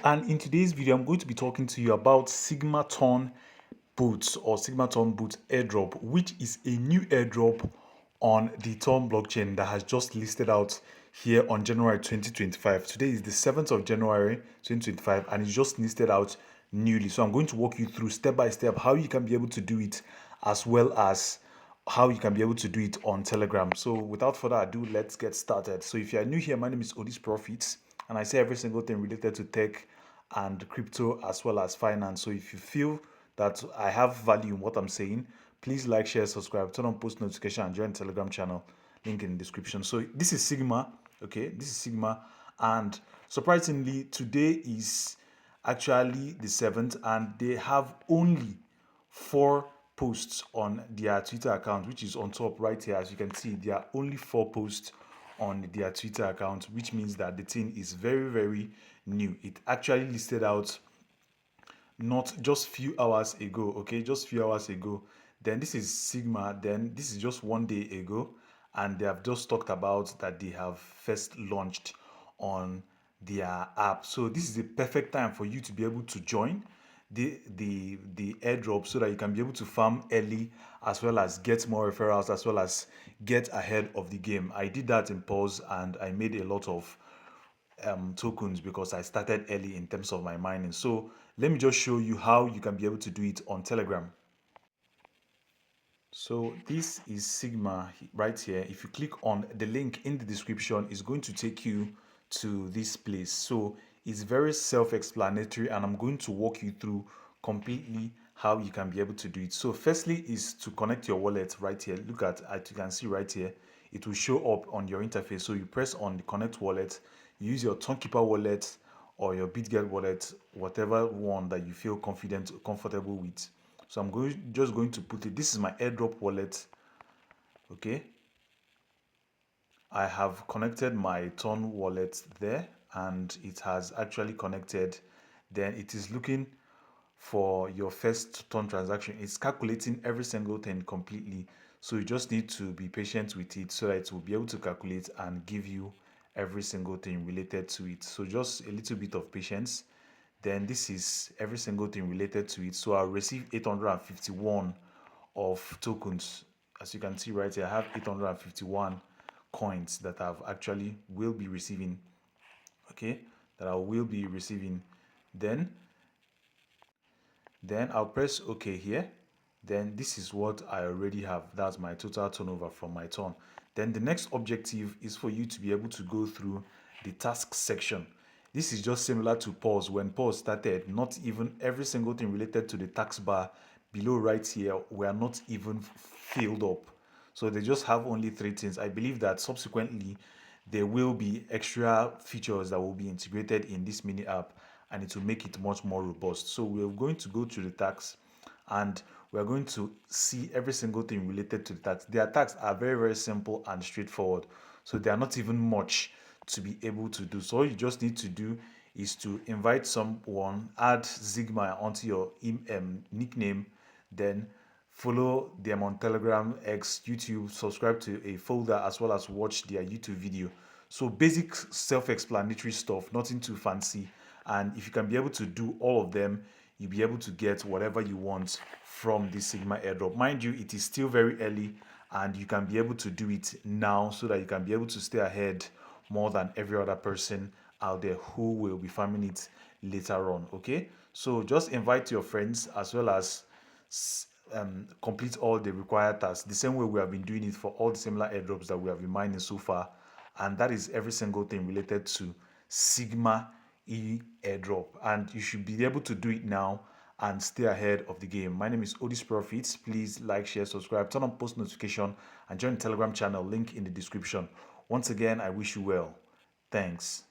And in today's video, I'm going to be talking to you about Sigma TON Boots or Sigma TON Boots Airdrop, which is a new airdrop on the TON blockchain that has just listed out here on January 2025. Today is the 7th of January 2025 and it's just listed out newly. So I'm going to walk you through step by step how you can be able to do it, as well as how you can be able to do it on Telegram. So without further ado, let's get started. So if you are new here, my name is Odis Profits and I say every single thing related to tech and crypto as well as finance. So if you feel that I have value in what I'm saying, please like, share, subscribe, turn on post notification and join the Telegram channel. Link in the description. So this is Sigma. Okay, this is Sigma, and surprisingly today is actually the 7th and they have only 4 posts on their Twitter account, which is on top right here. As you can see, there are only 4 posts on their Twitter account, which means that the thing is very, very new. It actually listed out not just few hours ago, okay, just few hours ago. Then this is Sigma, then this is just one day ago, and they have just talked about that they have first launched on their app. So this is the perfect time for you to be able to join the airdrop so that you can be able to farm early, as well as get more referrals, as well as get ahead of the game. I did that in pause and I made a lot of tokens because I started early in terms of my mining. So let me just show you how you can be able to do it on Telegram. So this is Sigma right here. If you click on the link in the description, it's going to take you to this place. So it's very self-explanatory and I'm going to walk you through completely how you can be able to do it. So firstly is to connect your wallet right here. Look at it, you can see right here, it will show up on your interface. So you press on the connect wallet, you use your Tonkeeper wallet or your BitGet wallet, whatever one that you feel comfortable with. So I'm just going to put it. This is my airdrop wallet. Okay, I have connected my TON wallet there and it has actually connected. Then it is looking for your first TON transaction. It's calculating every single thing completely. So you just need to be patient with it so that it will be able to calculate and give you every single thing related to it. So just a little bit of patience. Then this is every single thing related to it. So I'll receive 851 of tokens. As you can see right here, I have 851 coins that I've actually will be receiving. Okay, that I will be receiving. Then I'll press OK here. Then this is what I already have. That's my total turnover from my turn. Then the next objective is for you to be able to go through the task section. This is just similar to pause. When pause started, not even every single thing related to the task bar below right here were not even filled up. So they just have only 3 things. I believe that subsequently there will be extra features that will be integrated in this mini app and it will make it much more robust. So we're going to go to the tax and we're going to see every single thing related to the tax. Their tax are very, very simple and straightforward. So they are not even much to be able to do. So all you just need to do is to invite someone, add Sigma onto your nickname, then follow them on Telegram, X, YouTube, subscribe to a folder, as well as watch their YouTube video. So basic self-explanatory stuff, nothing too fancy. And if you can be able to do all of them, you'll be able to get whatever you want from this Sigma airdrop. Mind you, it is still very early and you can be able to do it now so that you can be able to stay ahead more than every other person out there who will be farming it later on. Okay, so just invite your friends as well as complete all the required tasks the same way we have been doing it for all the similar airdrops that we have been mining so far. And that is every single thing related to Sigma airdrop, and you should be able to do it now and stay ahead of the game. My name is Odis Profits. Please like, share, subscribe, turn on post notification and join the Telegram channel, link in the description. Once again, I wish you well. Thanks.